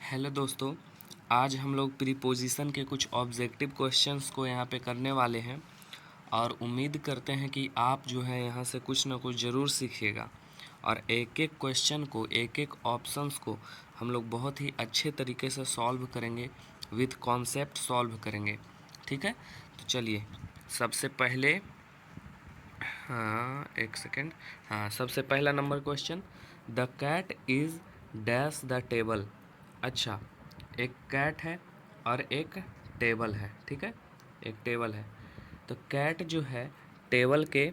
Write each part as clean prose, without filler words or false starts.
Hello दोस्तों, आज हम लोग प्रीपोजिशन के कुछ ऑब्जेक्टिव क्वेश्चंस को यहाँ पे करने वाले हैं और उम्मीद करते हैं कि आप जो है यहाँ से कुछ ना कुछ ज़रूर सीखिएगा और एक एक क्वेश्चन को, एक एक ऑप्शंस को हम लोग बहुत ही अच्छे तरीके से सॉल्व करेंगे, विथ कॉन्सेप्ट सॉल्व करेंगे। ठीक है, तो चलिए सबसे पहले, एक सेकेंड। सबसे पहला number question, the cat is dash the table. अच्छा, एक कैट है और एक टेबल है। ठीक है, एक टेबल है, तो कैट जो है टेबल के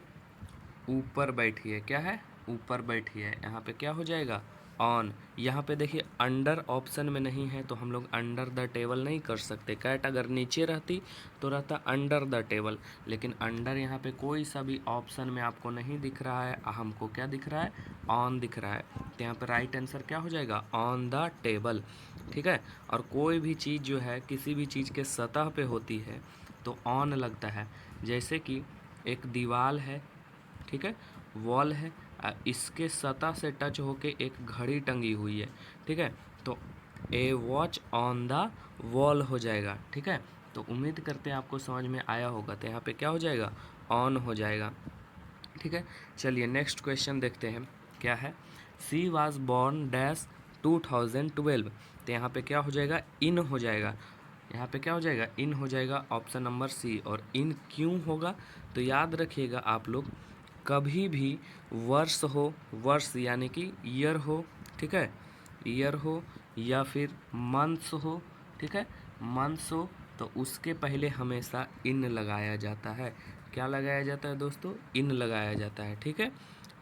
ऊपर बैठी है। क्या है? ऊपर बैठी है। यहाँ पे क्या हो जाएगा? ऑन। यहाँ पे देखिए अंडर ऑप्शन में नहीं है तो हम लोग अंडर द टेबल नहीं कर सकते। कैट अगर नीचे रहती तो रहता अंडर द टेबल, लेकिन अंडर यहाँ पे कोई सा भी ऑप्शन में आपको नहीं दिख रहा है। हमको क्या दिख रहा है? ऑन दिख रहा है। तो यहाँ पे राइट आंसर क्या हो जाएगा? On the table. ठीक है, और कोई भी चीज़ जो है किसी भी चीज़ के सतह पे होती है तो ऑन लगता है। जैसे कि एक दीवार है, ठीक है, वॉल है, इसके सतह से टच होके एक घड़ी टंगी हुई है। ठीक है, तो ए वॉच ऑन द वॉल हो जाएगा। ठीक है, तो उम्मीद करते हैं आपको समझ में आया होगा। तो यहाँ पे क्या हो जाएगा? ऑन हो जाएगा। ठीक है, चलिए नेक्स्ट क्वेश्चन देखते हैं क्या है। She was born dash 2012। तो यहाँ पे क्या हो जाएगा? इन हो जाएगा। यहाँ पे क्या हो जाएगा? इन हो जाएगा, ऑप्शन नंबर सी। और इन क्यों होगा? तो याद रखिएगा आप लोग, कभी भी वर्ष हो, वर्ष यानी कि ईयर हो, ठीक है, ईयर हो या फिर मंथ्स हो, ठीक है, मंथ्स हो, तो उसके पहले हमेशा इन लगाया जाता है। क्या लगाया जाता है दोस्तों? इन लगाया जाता है। ठीक है,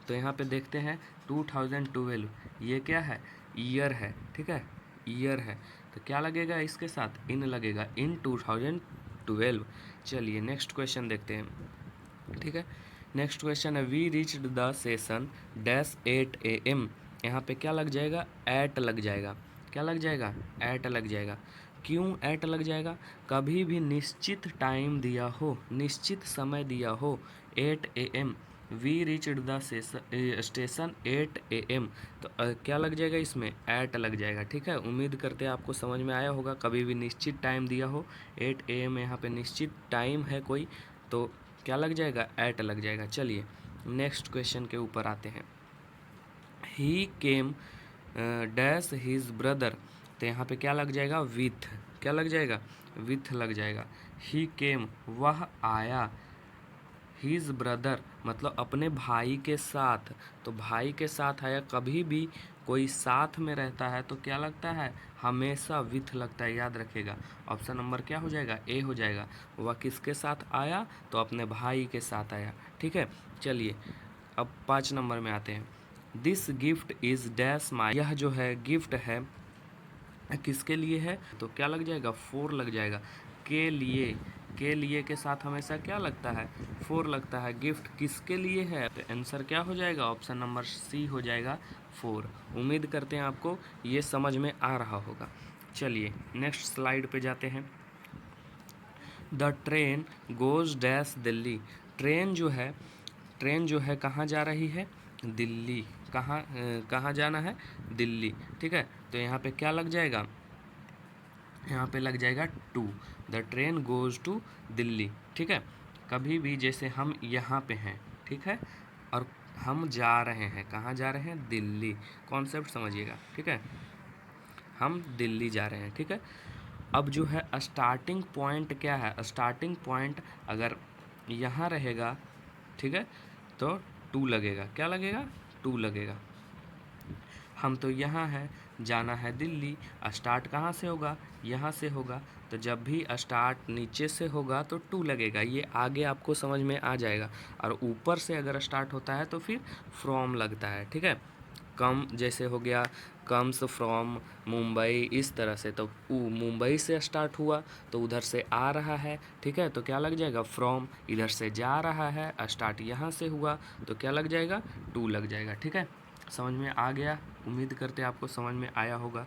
तो यहाँ पे देखते हैं 2012, ये क्या है? ईयर है। ठीक है, ईयर है, तो क्या लगेगा इसके साथ? इन लगेगा, इन 2012। चलिए नेक्स्ट क्वेश्चन देखते हैं। ठीक है, नेक्स्ट क्वेश्चन है, we reached the session dash 8 AM। यहाँ पे क्या लग जाएगा? एट लग जाएगा। क्या लग जाएगा? एट लग जाएगा। क्यों एट लग जाएगा? कभी भी निश्चित टाइम दिया हो, निश्चित समय दिया हो, 8 AM, we reached the station 8 AM, तो क्या लग जाएगा इसमें? एट लग जाएगा। ठीक है, उम्मीद करते हैं आपको समझ में आया होगा। कभी भी निश्चित टाइम दिया हो, 8 AM यहाँ पे निश्चित टाइम है कोई, तो क्या लग जाएगा? एट लग जाएगा। चलिए नेक्स्ट क्वेश्चन के ऊपर आते हैं। ही केम डैश हिज ब्रदर। तो यहाँ पे क्या लग जाएगा? विथ। क्या लग जाएगा? विथ लग जाएगा। ही केम, वह आया, हिज ब्रदर मतलब अपने भाई के साथ, तो भाई के साथ आया। कभी भी कोई साथ में रहता है तो क्या लगता है? हमेशा विथ लगता है, याद रखेगा। ऑप्शन नंबर क्या हो जाएगा? ए हो जाएगा। वह किसके साथ आया? तो अपने भाई के साथ आया। ठीक है, चलिए अब 5 नंबर में आते हैं। दिस गिफ्ट इज़ डैश माई। यह जो है गिफ्ट है किसके लिए है? तो क्या लग जाएगा? फोर लग जाएगा। के लिए, के लिए के साथ हमेशा क्या लगता है? फोर लगता है। गिफ्ट किसके लिए है? तो आंसर क्या हो जाएगा? ऑप्शन नंबर सी हो जाएगा, फोर। उम्मीद करते हैं आपको ये समझ में आ रहा होगा। चलिए नेक्स्ट स्लाइड पे जाते हैं। The train goes dash Delhi. Train जो है, ट्रेन जो है कहाँ जा रही है? दिल्ली। कहाँ जाना है? दिल्ली। ठीक है, तो यहाँ पे क्या लग जाएगा? यहाँ पे लग जाएगा to. The train goes to Delhi. ठीक है, कभी भी जैसे हम यहाँ पे हैं, ठीक है, और हम जा रहे हैं, कहाँ जा रहे हैं? दिल्ली। कॉन्सेप्ट समझिएगा। ठीक है, हम दिल्ली जा रहे हैं। ठीक है, अब जो है स्टार्टिंग पॉइंट क्या है? स्टार्टिंग पॉइंट अगर यहाँ रहेगा, ठीक है, तो टू लगेगा। क्या लगेगा? टू लगेगा। हम तो यहाँ हैं, जाना है दिल्ली, स्टार्ट कहाँ से होगा? यहाँ से होगा, तो जब भी स्टार्ट नीचे से होगा तो टू लगेगा। ये आगे आपको समझ में आ जाएगा। और ऊपर से अगर स्टार्ट होता है तो फिर फ्रॉम लगता है। ठीक है, कम जैसे हो गया, कम्स फ्रॉम मुंबई, इस तरह से। तो मुंबई से स्टार्ट हुआ तो उधर से आ रहा है, ठीक है, तो क्या लग जाएगा? फ्रॉम। इधर से जा रहा है, स्टार्ट यहाँ से हुआ, तो क्या लग जाएगा? टू लग जाएगा। ठीक है, समझ में आ गया? उम्मीद करते हैं आपको समझ में आया होगा।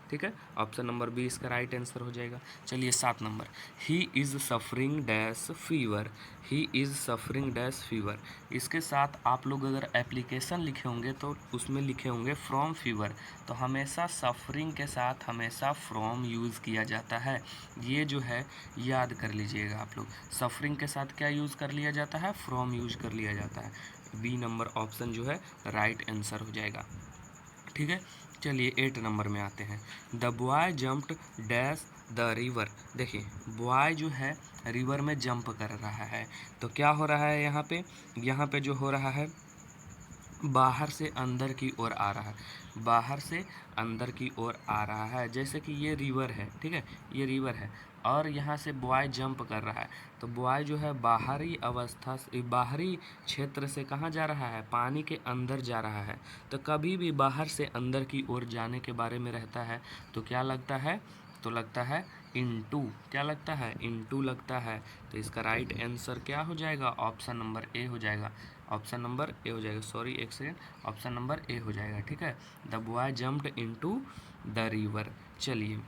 ठीक है, ऑप्शन नंबर बी इसका राइट आंसर हो जाएगा। चलिए 7 number, he is suffering dash fever, he is suffering dash fever. इसके साथ आप लोग अगर एप्लीकेशन लिखे होंगे तो उसमें लिखे होंगे फ्रॉम फीवर, तो हमेशा सफरिंग के साथ हमेशा फ्रॉम यूज़ किया जाता है। ये जो है याद कर लीजिएगा आप लोग, सफरिंग के साथ क्या यूज़ कर लिया जाता है, फ्रॉम यूज कर लिया जाता है। बी नंबर ऑप्शन जो है राइट आंसर हो जाएगा। ठीक है, चलिए 8 नंबर में आते हैं। The boy jumped dash the river. देखिए बॉय जो है रिवर में जंप कर रहा है, तो क्या हो रहा है यहाँ पे, यहाँ पे जो हो रहा है बाहर से अंदर की ओर आ रहा है, बाहर से अंदर की ओर आ रहा है। जैसे कि ये रिवर है, ठीक है, ये रिवर है और यहाँ से बॉय जंप कर रहा है, तो बॉय जो है बाहरी अवस्था से, बाहरी क्षेत्र से कहाँ जा रहा है, पानी के अंदर जा रहा है। तो कभी भी बाहर से अंदर की ओर जाने के बारे में रहता है तो क्या लगता है, तो लगता है इनटू, क्या लगता है, इनटू लगता है। तो इसका राइट आंसर क्या हो जाएगा, ऑप्शन नंबर ए हो जाएगा, ऑप्शन नंबर ए हो जाएगा, सॉरी एक सेकेंड, ऑप्शन नंबर ए हो जाएगा। ठीक है, the boy jumped into the river. चलिए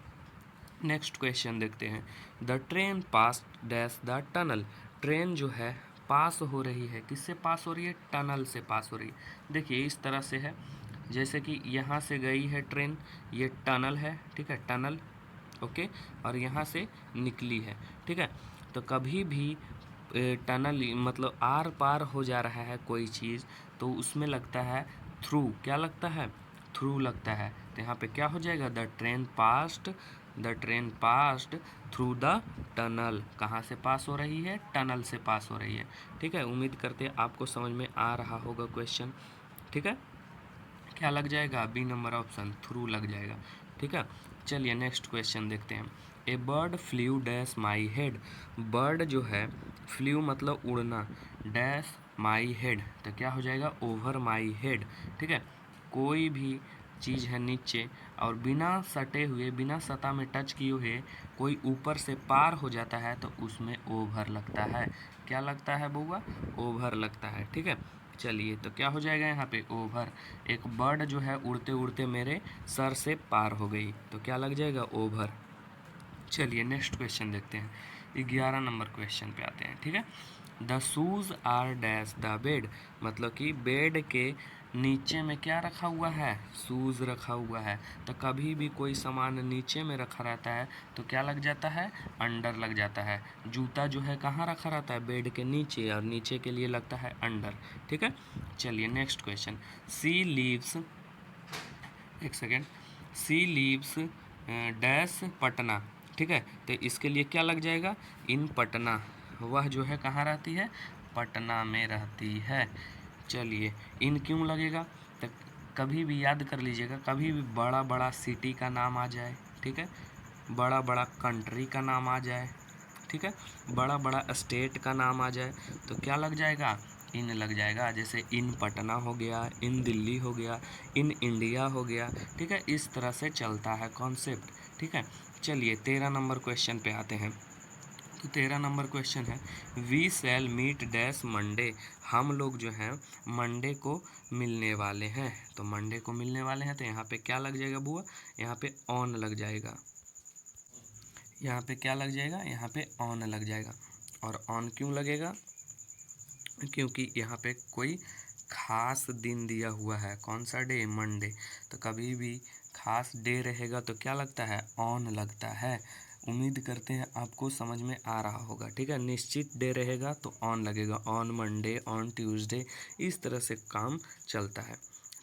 नेक्स्ट क्वेश्चन देखते हैं। The train pass dash the tunnel. Train जो है पास हो रही है, किससे पास हो रही है, टनल से पास हो रही है। देखिए इस तरह से है, जैसे कि यहाँ से गई है ट्रेन, ये टनल है, ठीक है, टनल, ओके, और यहाँ से निकली है, ठीक है। तो कभी भी टनल मतलब आर पार हो जा रहा है कोई चीज़, तो उसमें लगता है थ्रू, क्या लगता है, थ्रू लगता है। तो यहाँ पे क्या हो जाएगा, the train past, the train past through the tunnel. कहाँ से पास हो रही है, टनल से पास हो रही है। ठीक है, उम्मीद करते हैं आपको समझ में आ रहा होगा क्वेश्चन। ठीक है, क्या लग जाएगा, बी नंबर ऑप्शन थ्रू लग जाएगा। ठीक है, चलिए नेक्स्ट क्वेश्चन देखते हैं। A bird flu dash my head. Bird जो है फ्लू मतलब उड़ना, डैश माई हेड, तो क्या हो जाएगा, ओवर माई हेड। ठीक है, कोई भी चीज़ है नीचे और बिना सटे हुए, बिना सतह में टच किए हुए कोई ऊपर से पार हो जाता है तो उसमें ओवर लगता है। क्या लगता है बउआ, ओवर लगता है। ठीक है, चलिए तो क्या हो जाएगा यहाँ पे, ओवर। एक बर्ड जो है उड़ते उड़ते मेरे सर से पार हो गई, तो क्या लग जाएगा, ओवर। चलिए नेक्स्ट क्वेश्चन देखते हैं, 11 नंबर क्वेश्चन पे आते हैं। ठीक है, the shoes are dash the bed. मतलब कि बेड के नीचे में क्या रखा हुआ है, शूज़ रखा हुआ है। तो कभी भी कोई सामान नीचे में रखा रहता है तो क्या लग जाता है, अंडर लग जाता है। जूता जो है कहाँ रखा रहता है, बेड के नीचे, और नीचे के लिए लगता है अंडर। ठीक है, चलिए नेक्स्ट क्वेश्चन। सी लीव्स, एक सेकेंड, सी लीव्स डैश पटना। ठीक है, तो इसके लिए क्या लग जाएगा, इन पटना। वह जो है कहाँ रहती है, पटना में रहती है। चलिए इन क्यों लगेगा, तो कभी भी याद कर लीजिएगा, कभी भी बड़ा बड़ा सिटी का नाम आ जाए, ठीक है, बड़ा बड़ा कंट्री का नाम आ जाए, ठीक है, बड़ा बड़ा स्टेट का नाम आ जाए, तो क्या लग जाएगा, इन लग जाएगा। जैसे इन पटना हो गया, इन दिल्ली हो गया, इन इंडिया हो गया। ठीक है, इस तरह से चलता है कॉन्सेप्ट। ठीक है, चलिए 13 नंबर क्वेश्चन पे आते हैं। तो 13 नंबर क्वेश्चन है, we shall meet dash Monday. हम लोग जो हैं मंडे को मिलने वाले हैं। तो मंडे को मिलने वाले हैं, तो यहाँ पे क्या लग जाएगा बुआ, यहाँ पे ऑन लग जाएगा। यहाँ पे क्या लग जाएगा, यहाँ पे ऑन लग जाएगा। और ऑन क्यों लगेगा, क्योंकि यहाँ पे कोई खास दिन दिया हुआ है, कौन सा डे, मंडे। तो कभी भी खास डे रहेगा तो क्या लगता है, ऑन लगता है। उम्मीद करते हैं आपको समझ में आ रहा होगा। ठीक है, निश्चित डे रहेगा तो ऑन लगेगा, ऑन मंडे, ऑन ट्यूसडे, इस तरह से काम चलता है।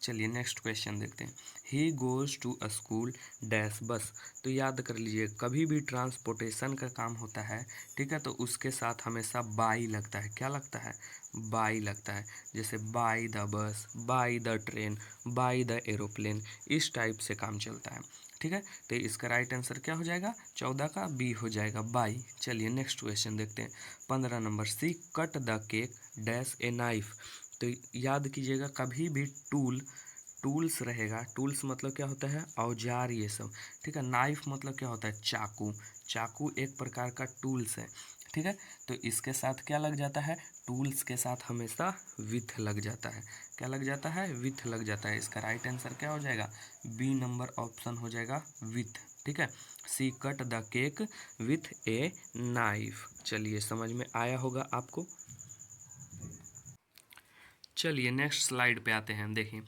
चलिए नेक्स्ट क्वेश्चन देखते हैं। He goes to a school dash bus. तो याद कर लीजिए, कभी भी ट्रांसपोर्टेशन का काम होता है, ठीक है, तो उसके साथ हमेशा बाई लगता है। क्या लगता है, बाई लगता है। जैसे by the bus, by the train, by the aeroplane, इस टाइप से काम चलता है। ठीक है, तो इसका राइट आंसर क्या हो जाएगा, 14 का बी हो जाएगा, बाई। चलिए नेक्स्ट क्वेश्चन देखते हैं। 15 number, she cut the cake dash a knife. तो याद कीजिएगा, कभी भी टूल्स रहेगा। टूल्स मतलब क्या होता है, औजार ये सब। ठीक है, नाइफ मतलब क्या होता है, चाकू। चाकू एक प्रकार का टूल्स है। ठीक है, तो इसके साथ क्या लग जाता है, टूल्स के साथ हमेशा विथ लग जाता है। क्या लग जाता है, विथ लग जाता है। इसका राइट आंसर क्या हो जाएगा, बी नंबर ऑप्शन हो जाएगा विथ। ठीक है, she cut the cake with a knife. चलिए समझ में आया होगा आपको। चलिए नेक्स्ट स्लाइड पे आते हैं। देखिए,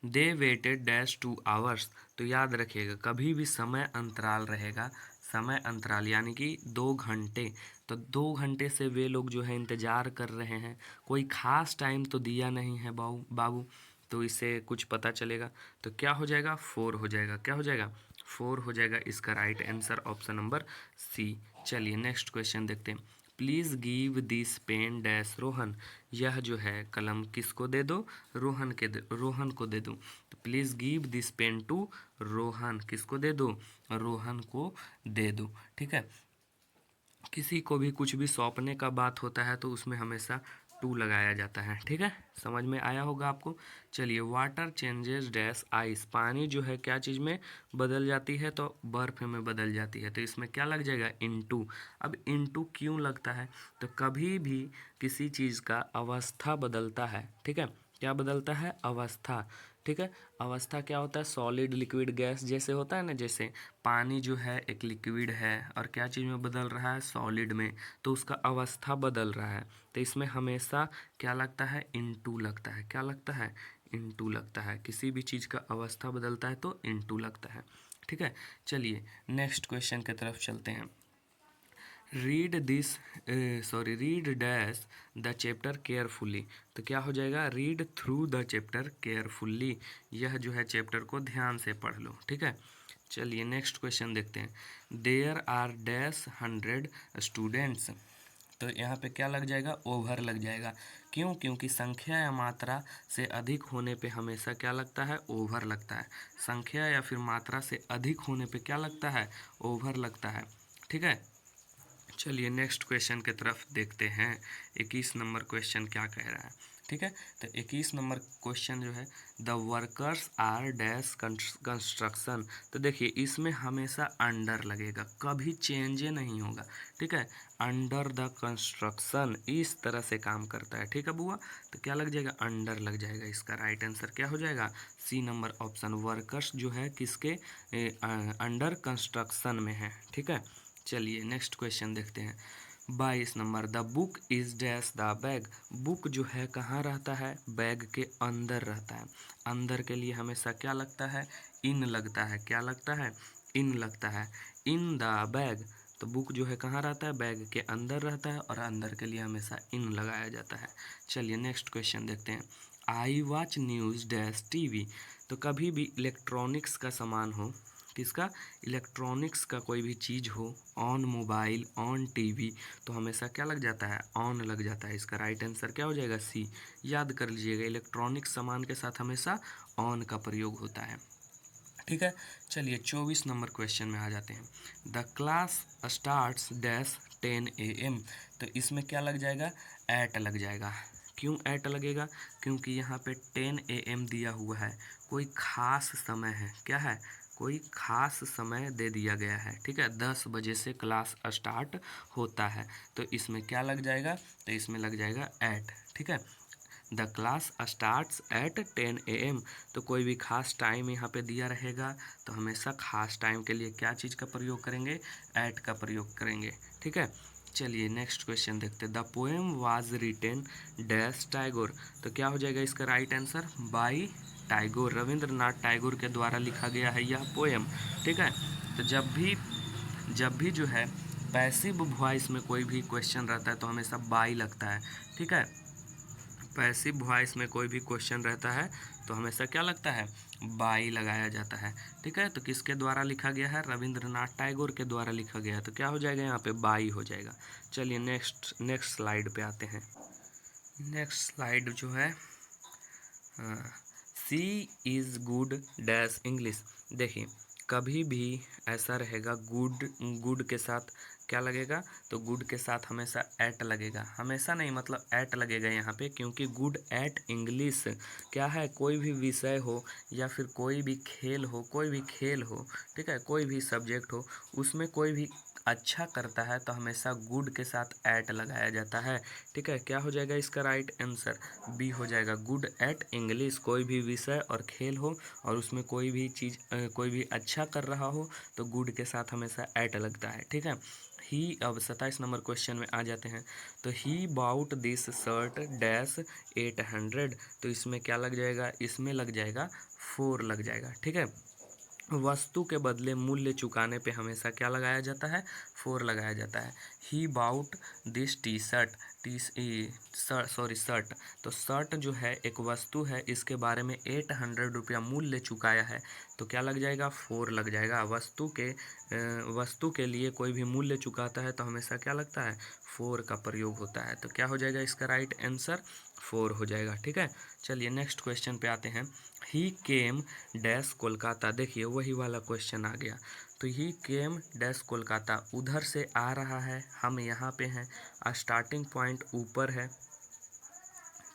दे वेटेड डैश 2 आवर्स। तो याद रखिएगा, कभी भी समय अंतराल रहेगा, समय अंतराल यानी कि 2 घंटे। तो 2 घंटे से वे लोग जो है इंतज़ार कर रहे हैं। कोई ख़ास टाइम तो दिया नहीं है बाबू, तो इससे कुछ पता चलेगा। तो क्या हो जाएगा, 4 हो जाएगा। क्या हो जाएगा, 4 हो जाएगा। इसका right answer option number C. चलिए नेक्स्ट क्वेश्चन देखते हैं। Please give this pen dash Rohan. यह जो है कलम किसको दे दो, रोहन को दे दो। तो please give this pen to Rohan, किसको दे दो, रोहन को दे दो। ठीक है, किसी को भी कुछ भी सौंपने का बात होता है तो उसमें हमेशा टू लगाया जाता है। ठीक है, समझ में आया होगा आपको। चलिए, वाटर चेंजेस डैश आइस। पानी जो है क्या चीज़ में बदल जाती है, तो बर्फ़ में बदल जाती है। तो इसमें क्या लग जाएगा, इनटू। अब इनटू क्यों लगता है, तो कभी भी किसी चीज़ का अवस्था बदलता है। ठीक है, क्या बदलता है, अवस्था। ठीक है, अवस्था क्या होता है, सॉलिड लिक्विड गैस जैसे होता है ना। जैसे पानी जो है एक लिक्विड है और क्या चीज़ में बदल रहा है, सॉलिड में, तो उसका अवस्था बदल रहा है। तो इसमें हमेशा क्या लगता है, इनटू लगता है। क्या लगता है, इनटू लगता है। किसी भी चीज़ का अवस्था बदलता है तो इनटू लगता है। ठीक है, चलिए नेक्स्ट क्वेश्चन की तरफ चलते हैं। Read dash the chapter carefully. तो क्या हो जाएगा, read through the chapter carefully. यह जो है चैप्टर को ध्यान से पढ़ लो। ठीक है, चलिए नेक्स्ट क्वेश्चन देखते हैं। There are dash 100 students. तो यहाँ पे क्या लग जाएगा, ओवर लग जाएगा। क्यों, क्योंकि संख्या या मात्रा से अधिक होने पे हमेशा क्या लगता है, ओवर लगता है। संख्या या फिर मात्रा से अधिक होने पे क्या लगता है, ओवर लगता है। ठीक है, चलिए नेक्स्ट क्वेश्चन की तरफ देखते हैं। 21 नंबर क्वेश्चन क्या कह रहा है। ठीक है, तो 21 नंबर क्वेश्चन जो है, the workers are dash construction. तो देखिए, इसमें हमेशा अंडर लगेगा, कभी चेंज नहीं होगा। ठीक है, अंडर द कंस्ट्रक्शन इस तरह से काम करता है। ठीक है बुआ, तो क्या लग जाएगा, अंडर लग जाएगा। इसका राइट आंसर क्या हो जाएगा, सी नंबर ऑप्शन। वर्कर्स जो है किसके अंडर कंस्ट्रक्शन में है। ठीक है, चलिए नेक्स्ट क्वेश्चन देखते हैं। 22 number, the book is dash the bag. Book जो है कहाँ रहता है, बैग के अंदर रहता है। अंदर के लिए हमेशा क्या लगता है, इन लगता है। क्या लगता है, इन लगता है। In the bag. तो बुक जो है कहाँ रहता है, बैग के अंदर रहता है और अंदर के लिए हमेशा इन लगाया जाता है। चलिए नेक्स्ट क्वेश्चन देखते हैं। I watch news dash TV. तो कभी भी इलेक्ट्रॉनिक्स का सामान हो, किसका, इलेक्ट्रॉनिक्स का कोई भी चीज़ हो, ऑन मोबाइल, ऑन टीवी, तो हमेशा क्या लग जाता है, ऑन लग जाता है। इसका राइट आंसर क्या हो जाएगा, सी। याद कर लीजिएगा, इलेक्ट्रॉनिक्स सामान के साथ हमेशा ऑन का प्रयोग होता है। ठीक है, चलिए 24 नंबर क्वेश्चन में आ जाते हैं। The class starts dash 10 AM। तो इसमें क्या लग जाएगा, एट लग जाएगा। क्यों एट लगेगा, क्योंकि यहाँ पे 10 AM दिया हुआ है, कोई खास समय है। क्या है, कोई खास समय दे दिया गया है। ठीक है, 10 बजे से क्लास स्टार्ट होता है, तो इसमें क्या लग जाएगा, तो इसमें लग जाएगा एट। ठीक है, the class starts at 10 AM। तो कोई भी खास टाइम यहाँ पे दिया रहेगा, तो हमेशा खास टाइम के लिए क्या चीज़ का प्रयोग करेंगे, एट का प्रयोग करेंगे। ठीक है, चलिए नेक्स्ट क्वेश्चन देखते हैं। The poem was written dash Tagore. तो क्या हो जाएगा इसका right answer, by Tagore. Rabindranath Tagore के द्वारा लिखा गया है यह पोएम। ठीक है, तो जब भी जो है पैसिव वॉइस में कोई भी क्वेश्चन रहता है तो हमेशा बाई लगता है। ठीक है, पैसिव वॉइस में कोई भी क्वेश्चन रहता है तो हमेशा क्या लगता है, बाई लगाया जाता है। ठीक है, तो किसके द्वारा लिखा गया है, रविंद्रनाथ टैगोर के द्वारा लिखा गया है, तो क्या हो जाएगा यहाँ पे, बाई हो जाएगा। चलिए नेक्स्ट स्लाइड पे आते हैं। नेक्स्ट स्लाइड जो है, सी इज़ गुड डैश इंग्लिश। देखिए, कभी भी ऐसा रहेगा, गुड के साथ क्या लगेगा, तो गुड के साथ हमेशा एट लगेगा। हमेशा नहीं, मतलब एट लगेगा यहाँ पे, क्योंकि गुड एट इंग्लिश क्या है, कोई भी विषय हो या फिर कोई भी खेल हो, ठीक है, कोई भी सब्जेक्ट हो, उसमें कोई भी अच्छा करता है तो हमेशा गुड के साथ एट लगाया जाता है। ठीक है, क्या हो जाएगा इसका राइट आंसर? बी हो जाएगा, गुड एट इंग्लिश। कोई भी विषय और खेल हो और उसमें कोई भी चीज़ कोई भी अच्छा कर रहा हो तो गुड के साथ हमेशा एट लगता है। ठीक है, ही अब 27 नंबर क्वेश्चन में आ जाते हैं। तो ही बाउट दिस शर्ट डैश 800, तो इसमें क्या लग जाएगा? इसमें लग जाएगा 4 लग जाएगा। ठीक है, वस्तु के बदले मूल्य चुकाने पे हमेशा क्या लगाया जाता है? 4 लगाया जाता है। He bought this T shirt, shirt, तो शर्ट जो है एक वस्तु है, इसके बारे में 800 रुपया मूल्य चुकाया है, तो क्या लग जाएगा? 4 लग जाएगा। वस्तु के लिए कोई भी मूल्य चुकाता है तो हमेशा क्या लगता है? 4 का प्रयोग होता है। तो क्या हो जाएगा इसका राइट आंसर? 4 हो जाएगा। ठीक है, चलिए नेक्स्ट क्वेश्चन पे आते हैं। ही केम डैश कोलकाता, देखिए वही वाला क्वेश्चन आ गया। तो ही केम डैश कोलकाता, उधर से आ रहा है, हम यहाँ पे हैं, स्टार्टिंग पॉइंट ऊपर है।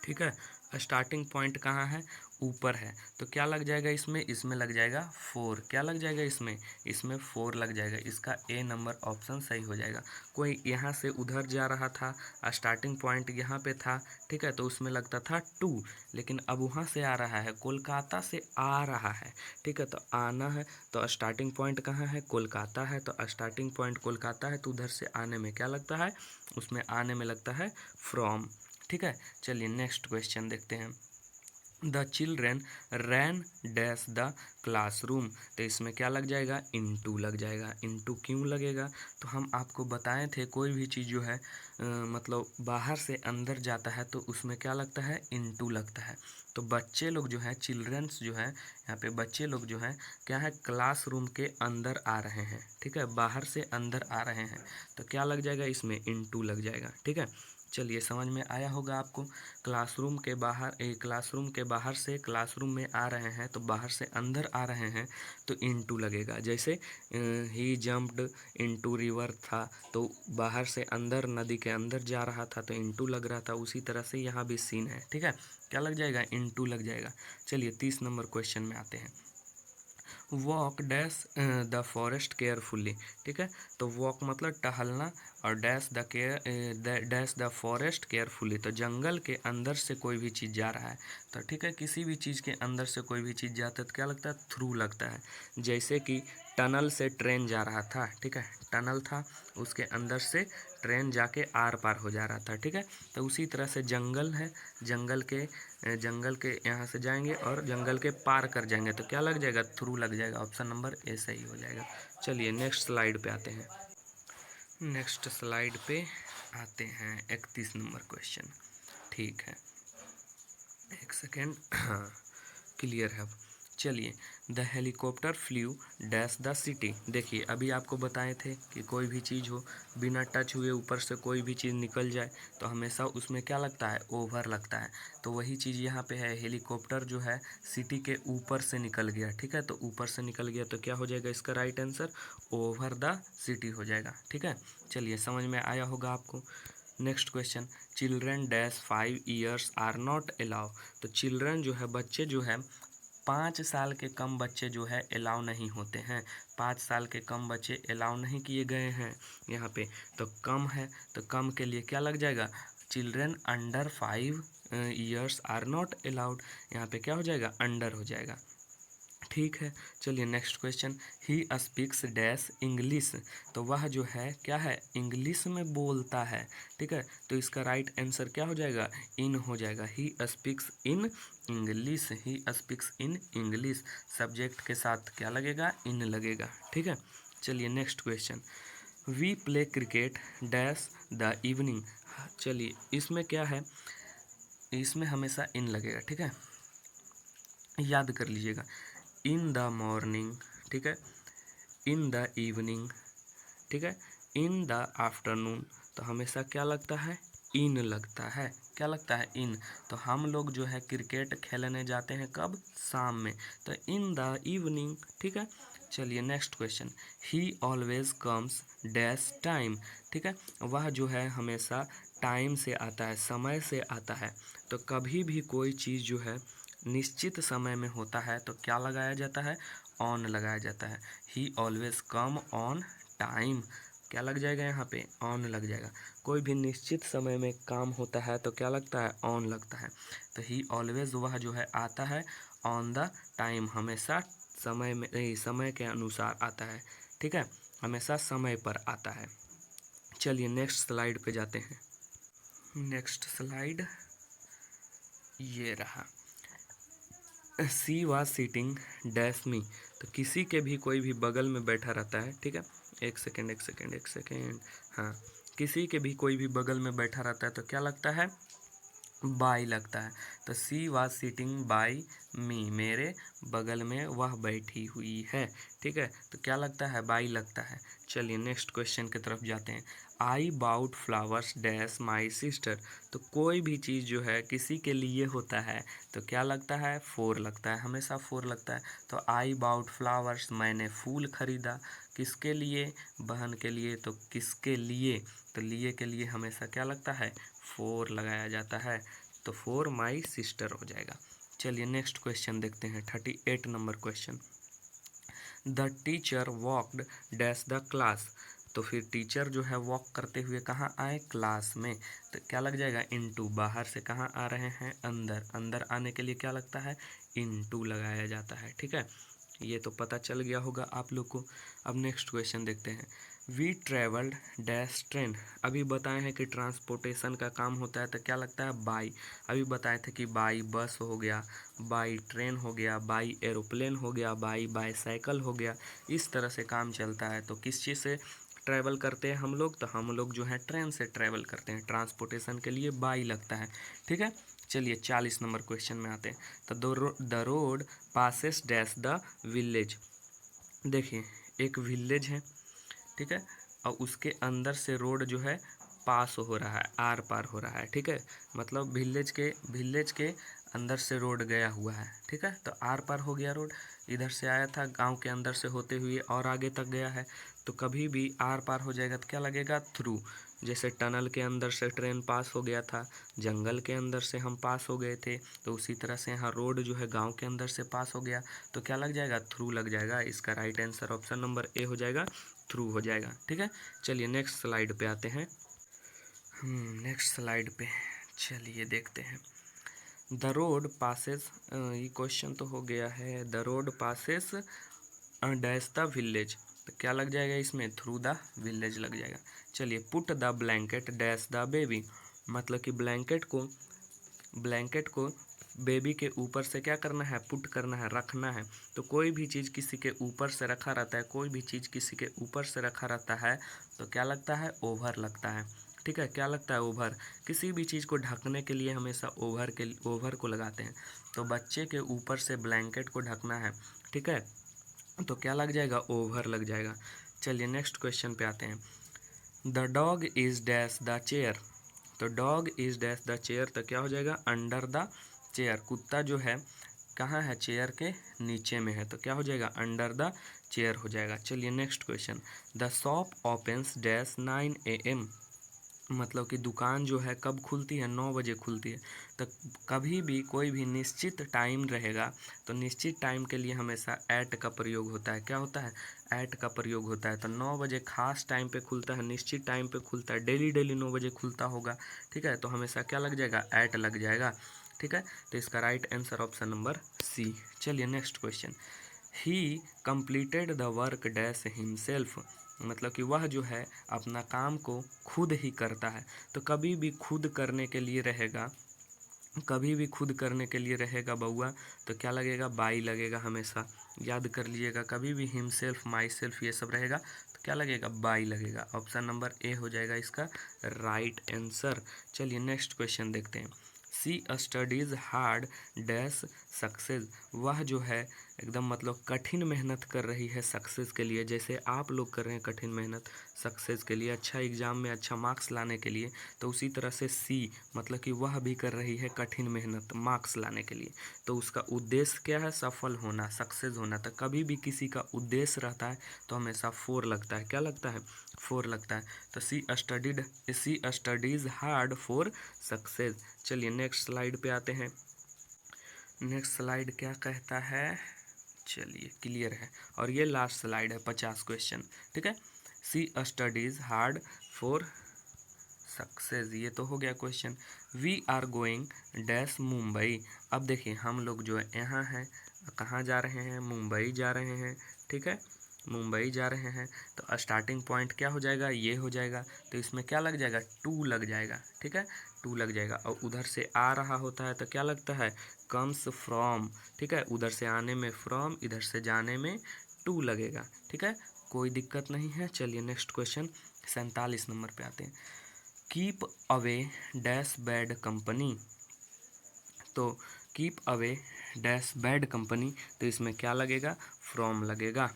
ठीक है, स्टार्टिंग पॉइंट कहाँ है? ऊपर है, तो क्या लग जाएगा इसमें? इसमें लग जाएगा 4। क्या लग जाएगा इसमें? इसमें 4 लग जाएगा। इसका ए नंबर ऑप्शन सही हो जाएगा। कोई यहाँ से उधर जा रहा था, स्टार्टिंग पॉइंट यहाँ पे था। ठीक है, तो उसमें लगता था 2, लेकिन अब वहाँ से आ रहा है, कोलकाता से आ रहा है। ठीक है, तो आना है तो स्टार्टिंग पॉइंट कहाँ है? कोलकाता है, तो स्टार्टिंग पॉइंट कोलकाता है, तो उधर से आने में क्या लगता है? उसमें आने में लगता है फ्रॉम। ठीक है, चलिए नेक्स्ट क्वेश्चन देखते हैं। The children ran dash the classroom, तो इसमें क्या लग जाएगा? इनटू लग जाएगा। इनटू क्यों लगेगा? तो हम आपको बताए थे कोई भी चीज़ जो है मतलब बाहर से अंदर जाता है तो उसमें क्या लगता है? इनटू लगता है। तो बच्चे लोग जो हैं, चिल्ड्रंस जो हैं, यहाँ पे बच्चे लोग जो हैं क्या है? क्लासरूम के अंदर आ रहे हैं। ठीक है, बाहर से अंदर आ रहे हैं, तो क्या लग जाएगा इसमें? इनटू लग जाएगा। ठीक है, चलिए समझ में आया होगा आपको। क्लासरूम के बाहर से क्लासरूम में आ रहे हैं, तो बाहर से अंदर आ रहे हैं तो इनटू लगेगा। जैसे ही जंप्ड इनटू रिवर था, तो बाहर से अंदर नदी के अंदर जा रहा था तो इनटू लग रहा था। उसी तरह से यहाँ भी सीन है। ठीक है, क्या लग जाएगा? इनटू लग जाएगा। चलिए 30 नंबर क्वेश्चन में आते हैं। Walk dash the forest carefully. ठीक है, तो वॉक मतलब टहलना, और डैश द फॉरेस्ट केयरफुली, तो जंगल के अंदर से कोई भी चीज़ जा रहा है। तो ठीक है, किसी भी चीज़ के अंदर से कोई भी चीज़ जाता है तो क्या लगता है? थ्रू लगता है। जैसे कि टनल से ट्रेन जा रहा था। ठीक है, टनल था, उसके अंदर से ट्रेन जाके आर पार हो जा रहा था। ठीक है, तो उसी तरह से जंगल है, जंगल के यहाँ से जाएंगे और जंगल के पार कर जाएंगे तो क्या लग जाएगा? थ्रू लग जाएगा। ऑप्शन नंबर ए सही हो जाएगा। चलिए नेक्स्ट स्लाइड पे आते हैं। नेक्स्ट स्लाइड पे आते हैं 31 नंबर क्वेश्चन। ठीक है, एक सेकेंड, हाँ क्लियर है अब। चलिए, the helicopter flu dash the city, देखिए अभी आपको बताए थे कि कोई भी चीज़ हो, बिना टच हुए ऊपर से कोई भी चीज़ निकल जाए तो हमेशा उसमें क्या लगता है? ओवर लगता है। तो वही चीज़ यहाँ पे है, हेलीकॉप्टर जो है सिटी के ऊपर से निकल गया। ठीक है, तो ऊपर से निकल गया तो क्या हो जाएगा इसका right answer? Over the city हो जाएगा। ठीक है, चलिए समझ में आया होगा आपको। Next question, children dash 5 years are not allow, तो चिल्ड्रन जो है, बच्चे जो है, 5 साल के कम बच्चे जो है अलाउ नहीं होते हैं। 5 साल के कम बच्चे अलाउ नहीं किए गए हैं यहाँ पे, तो कम है, तो कम के लिए क्या लग जाएगा? Children under 5 years are not allowed, यहाँ पे क्या हो जाएगा? अंडर हो जाएगा। ठीक है, चलिए next question. He speaks dash English, तो वह जो है क्या है? इंग्लिश में बोलता है। ठीक है, तो इसका राइट आंसर क्या हो जाएगा? इन हो जाएगा। He speaks in English, he speaks in English, subject के साथ क्या लगेगा? इन लगेगा। ठीक है, चलिए next question. We play cricket dash the evening, चलिए इसमें क्या है? इसमें हमेशा इन लगेगा। ठीक है, याद कर लीजिएगा। इन द मॉर्निंग, ठीक है, इन द इवनिंग, ठीक है, इन द आफ्टरनून, तो हमेशा क्या लगता है? इन लगता है। क्या लगता है? इन। तो हम लोग जो है क्रिकेट खेलने जाते हैं कब? शाम में, तो इन द इवनिंग। ठीक है, चलिए नेक्स्ट क्वेश्चन। ही ऑलवेज कम्स डैश टाइम, ठीक है, वह जो है हमेशा टाइम से आता है, समय से आता है। तो कभी भी कोई चीज़ जो है निश्चित समय में होता है तो क्या लगाया जाता है? ऑन लगाया जाता है। ही ऑलवेज कम ऑन टाइम, क्या लग जाएगा यहाँ पे, ऑन लग जाएगा। कोई भी निश्चित समय में काम होता है तो क्या लगता है, ऑन लगता है। तो ही ऑलवेज, वह जो है आता है ऑन द टाइम, हमेशा समय में, समय के अनुसार आता है, ठीक है, हमेशा समय पर आता है। चलिए नेक्स्ट स्लाइड पे जाते हैं। नेक्स्ट स्लाइड ये रहा। She was sitting dash me, तो किसी के भी कोई भी बगल में बैठा रहता है, ठीक है, एक सेकेंड एक सेकेंड एक सेकेंड, हाँ, किसी के भी कोई भी बगल में बैठा रहता है तो क्या लगता है, बाई लगता है। तो सी वाज सीटिंग बाई मी, मेरे बगल में वह बैठी हुई है, ठीक है, तो क्या लगता है, बाई लगता है। चलिए नेक्स्ट क्वेश्चन की तरफ जाते हैं। I bought flowers dash my sister, तो कोई भी चीज़ जो है किसी के लिए होता है तो क्या लगता है, फोर लगता है, हमेशा फोर लगता है। तो आई बाउट फ्लावर्स, मैंने फूल खरीदा, किसके लिए, बहन के लिए, तो किसके लिए, तो लिए के लिए हमेशा क्या लगता है, फोर लगाया जाता है, तो फोर माई सिस्टर हो जाएगा। चलिए नेक्स्ट क्वेश्चन देखते हैं, 38 number question. The teacher walked dash the class, तो फिर टीचर जो है वॉक करते हुए कहाँ आए, क्लास में, तो क्या लग जाएगा, इनटू, बाहर से कहाँ आ रहे हैं, अंदर, अंदर आने के लिए क्या लगता है, इनटू लगाया जाता है, ठीक है, ये तो पता चल गया होगा आप लोग को। अब नेक्स्ट क्वेश्चन देखते हैं। वी ट्रेवल्ड डैश ट्रेन, अभी बताए हैं कि ट्रांसपोर्टेशन का काम होता है तो क्या लगता है, बाई, अभी बताए थे कि बाई बस हो गया, बाई ट्रेन हो गया, बाई एरोप्लेन हो गया, बाई बाईसाइकिल हो गया, इस तरह से काम चलता है। तो किस चीज़ से ट्रैवल करते हैं हम लोग, तो हम लोग जो है ट्रेन से ट्रैवल करते हैं, ट्रांसपोर्टेशन के लिए बाई लगता है, ठीक है। चलिए 40 नंबर क्वेश्चन में आते हैं। तो the road passes dash the village, देखिए एक विलेज है, ठीक है, और उसके अंदर से रोड जो है पास हो रहा है, आर पार हो रहा है, ठीक है, मतलब विलेज के अंदर से रोड गया हुआ है, ठीक है, तो आर पार हो गया रोड, इधर से आया था गांव के अंदर से होते हुए और आगे तक गया है, तो कभी भी आर पार हो जाएगा तो क्या लगेगा, थ्रू, जैसे टनल के अंदर से ट्रेन पास हो गया था, जंगल के अंदर से हम पास हो गए थे, तो उसी तरह से यहाँ रोड जो है गांव के अंदर से पास हो गया, तो क्या लग जाएगा, थ्रू लग जाएगा। इसका right answer option number A हो जाएगा, थ्रू हो जाएगा, ठीक है। चलिए नेक्स्ट स्लाइड पे आते हैं। नेक्स्ट स्लाइड पे चलिए देखते हैं। द रोड पासेस, ये क्वेश्चन तो हो गया है, the road passes dash the village, तो क्या लग जाएगा इसमें, थ्रू द विलेज लग जाएगा। चलिए put the blanket dash the baby, मतलब कि ब्लैंकेट को बेबी के ऊपर से क्या करना है, पुट करना है, रखना है। तो कोई भी चीज़ किसी के ऊपर से रखा रहता है, कोई भी चीज़ किसी के ऊपर से रखा रहता है तो क्या लगता है, ओवर लगता है, ठीक है, क्या लगता है, ओवर, किसी भी चीज़ को ढकने के लिए हमेशा ओवर को लगाते हैं, तो बच्चे के ऊपर से ब्लैंकेट को ढकना है, ठीक है, तो क्या लग जाएगा, ओवर लग जाएगा। चलिए नेक्स्ट क्वेश्चन पे आते हैं। The dog is dash the chair, तो dog is dash the chair, तो क्या हो जाएगा, अंडर द चेयर, कुत्ता जो है कहाँ है, चेयर के नीचे में है, तो क्या हो जाएगा, अंडर द चेयर हो जाएगा। चलिए next question. The shop opens dash 9 AM, मतलब कि दुकान जो है कब खुलती है, 9 बजे खुलती है। तो कभी भी कोई भी निश्चित टाइम रहेगा तो निश्चित टाइम के लिए हमेशा ऐट का प्रयोग होता है, क्या होता है, ऐट का प्रयोग होता है। तो 9 बजे खास टाइम पे खुलता है, निश्चित टाइम पे खुलता है, डेली डेली 9 बजे खुलता होगा, ठीक है, तो हमेशा क्या लग जाएगा, ऐट लग जाएगा, ठीक है, तो इसका right answer option number C. चलिए next question. He completed the work dash himself, मतलब कि वह जो है अपना काम को खुद ही करता है। तो कभी भी खुद करने के लिए रहेगा, कभी भी खुद करने के लिए रहेगा बउआ, तो क्या लगेगा, बाई लगेगा, हमेशा याद कर लीजिएगा, कभी भी हिमसेल्फ माई सेल्फ ये सब रहेगा तो क्या लगेगा, बाई लगेगा। ऑप्शन नंबर ए हो जाएगा इसका राइट आंसर। चलिए नेक्स्ट क्वेश्चन देखते हैं। सी स्टडीज हार्ड डैश सक्सेस, वह जो है एकदम मतलब कठिन मेहनत कर रही है सक्सेस के लिए, जैसे आप लोग कर रहे हैं कठिन मेहनत सक्सेस के लिए, अच्छा एग्जाम में अच्छा मार्क्स लाने के लिए, तो उसी तरह से सी मतलब कि वह भी कर रही है कठिन मेहनत मार्क्स लाने के लिए। तो उसका उद्देश्य क्या है, सफल होना, सक्सेस होना। तो कभी भी किसी का उद्देश्य रहता है तो हमेशा फोर लगता है, क्या लगता है, फोर लगता है। तो सी स्टडीज हार्ड फॉर सक्सेस। चलिए नेक्स्ट स्लाइड पे आते हैं। नेक्स्ट स्लाइड क्या कहता है, चलिए क्लियर है, और ये लास्ट स्लाइड है, 50 क्वेश्चन, ठीक है। She studies hard for success. ये तो हो गया question. We are going dash Mumbai. अब देखिए हम लोग जो है यहाँ हैं, कहाँ जा रहे हैं, मुंबई जा रहे हैं, ठीक है, मुंबई जा रहे हैं। तो स्टार्टिंग पॉइंट क्या हो जाएगा, ये हो जाएगा। तो इसमें क्या लग जाएगा, टू लग जाएगा, ठीक है, टू लग जाएगा। और उधर से आ रहा होता है तो क्या लगता है, कम्स फ्रॉम, ठीक है, उधर से आने में फ्रॉम, इधर से जाने में टू लगेगा, ठीक है, कोई दिक्कत नहीं है। चलिए नेक्स्ट क्वेश्चन 47 नंबर पे आते हैं। Keep away dash bad company. तो keep away dash bad company, तो इसमें क्या लगेगा, फ्रॉम लगेगा,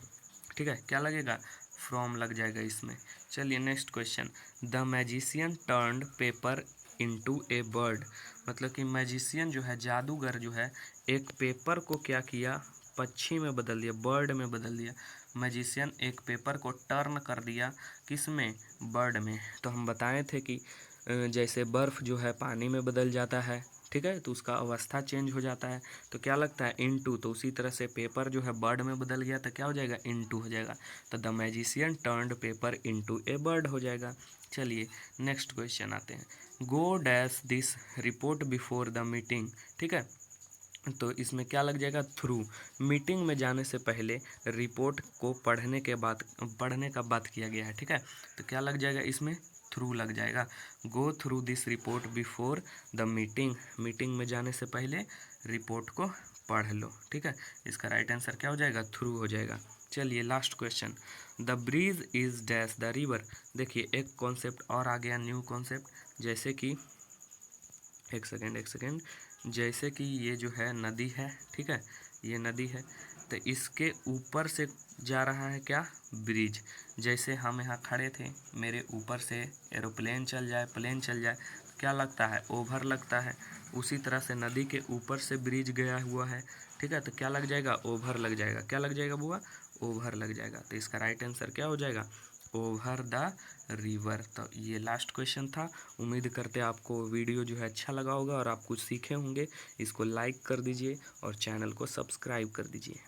ठीक है, क्या लगेगा, फ्रॉम लग जाएगा इसमें। चलिए next question. The magician turned paper into A bird. मतलब कि मैजिशियन जो है, जादूगर जो है, एक पेपर को क्या किया, पक्षी में बदल दिया, बर्ड में बदल दिया। मैजिशियन एक पेपर को टर्न कर दिया, किस में, बर्ड में। तो हम बताए थे कि जैसे बर्फ़ जो है पानी में बदल जाता है, ठीक है, तो उसका अवस्था चेंज हो जाता है, तो क्या लगता है, इनटू। तो उसी तरह से पेपर जो है बर्ड में बदल गया तो क्या हो जाएगा, इनटू हो जाएगा। तो the magician turned paper into A bird हो जाएगा। चलिए नेक्स्ट क्वेश्चन आते हैं। गो dash this report before the meeting, ठीक है, तो इसमें क्या लग जाएगा, थ्रू। मीटिंग में जाने से पहले रिपोर्ट को पढ़ने का बात किया गया है, ठीक है, तो क्या लग जाएगा इसमें, थ्रू लग जाएगा। Go through this report before the meeting, meeting में जाने से पहले रिपोर्ट को पढ़ लो, ठीक है, इसका राइट आंसर क्या हो जाएगा, थ्रू हो जाएगा। चलिए last question. The bridge is dash the river. देखिए एक कॉन्सेप्ट और आ गया, न्यू कॉन्सेप्ट, जैसे कि एक सेकेंड, जैसे कि ये जो है नदी है, ठीक है, ये नदी है, तो इसके ऊपर से जा रहा है क्या, ब्रिज। जैसे हम यहाँ खड़े थे, मेरे ऊपर से एरोप्लेन चल जाए, प्लेन चल जाए, तो क्या लगता है, ओवर लगता है। उसी तरह से नदी के ऊपर से ब्रिज गया हुआ है, ठीक है, तो क्या लग जाएगा, ओवर लग जाएगा। क्या लग जाएगा बुआ, ओवर लग जाएगा। तो इसका राइट आंसर क्या हो जाएगा, ओवर द रिवर। तो ये लास्ट क्वेश्चन था। उम्मीद करते आपको वीडियो जो है अच्छा लगा होगा और आप कुछ सीखे होंगे। इसको लाइक कर दीजिए और चैनल को सब्सक्राइब कर दीजिए।